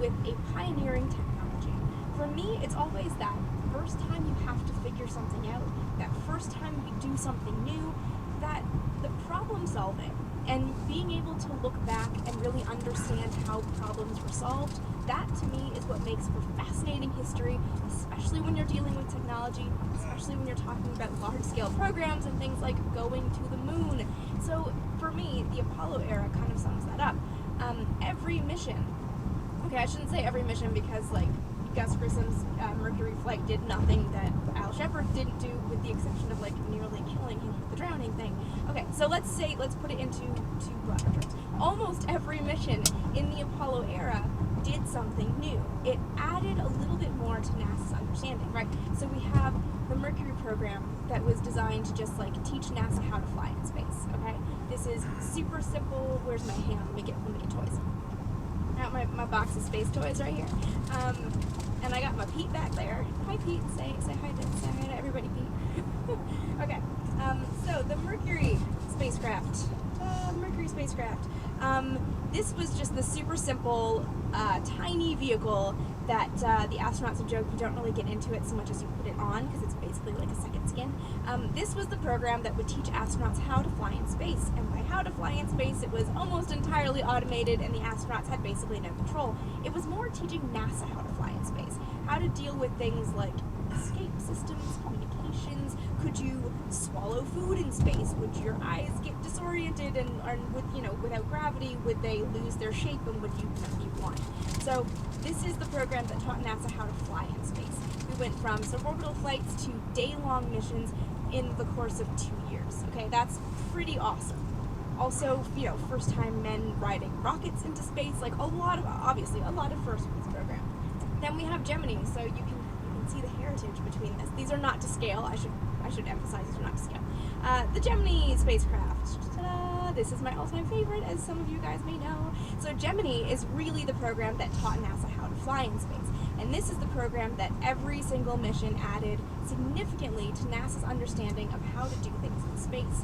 with a pioneering technology. For me, it's always that first time you have to figure something out, that first time you do something new, that the problem solving and being able to look back and really understand how problems were solved, that to me is what makes for fascinating history, especially when you're dealing with technology, especially when you're talking about large-scale programs and things like going to the moon. So for me, the Apollo era kind of sums that up. Every mission, okay, I shouldn't say every mission because like Gus Grissom's Mercury flight did nothing that Al Shepard didn't do, with the exception of like nearly killing him with the drowning thing. Okay, so let's put it into broader terms. Almost every mission in the Apollo era did something new. It added a little bit more to NASA's understanding, right? So we have the Mercury program that was designed to just like teach NASA how to fly in space, okay? This is super simple. Where's my hand? Let me get toys. I got my box of space toys right here. And I got my Pete back there. Hi Pete, say hi to everybody, Pete. Okay, so the Mercury spacecraft. This was just the super simple, tiny vehicle that the astronauts have joked you don't really get into it so much as you put it on, because it's basically like a second skin. This was the program that would teach astronauts how to fly in space, and by how to fly in space, it was almost entirely automated, and the astronauts had basically no control. It was more teaching NASA how to fly in space, how to deal with things like escape systems, communications. Could you swallow food in space? Would your eyes get disoriented and without gravity, would they lose their shape, and would you be blind? So this is the program that taught NASA how to fly in space. We went from suborbital flights to day-long missions in the course of 2 years. Okay, that's pretty awesome. Also, first time men riding rockets into space, like obviously a lot of firsts with this program. Then we have Gemini, so you can see the heritage between this. These are not to scale. I should emphasize these are not to scale. The Gemini spacecraft. Ta-da! This is my all-time favorite, as some of you guys may know. So Gemini is really the program that taught NASA how to fly in space. And this is the program that every single mission added significantly to NASA's understanding of how to do things in space.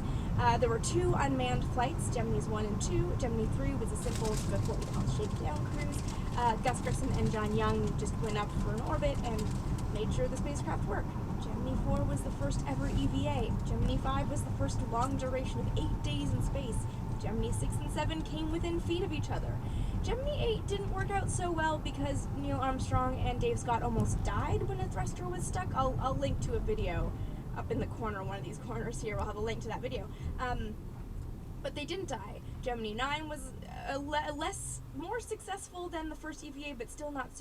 There were 2 unmanned flights, Geminis 1 and 2. Gemini 3 was a simple sort of what we call shakedown cruise. Gus Grissom and John Young just went up for an orbit and made sure the spacecraft worked. Gemini 4 was the first ever EVA. Gemini 5 was the first long duration of 8 days in space. Gemini 6 and 7 came within feet of each other. Gemini 8 didn't work out so well because Neil Armstrong and Dave Scott almost died when a thruster was stuck. I'll link to a video up in the corner, one of these corners here. I'll have a link to that video. But they didn't die. Gemini 9 was more successful than the first EVA, but still not super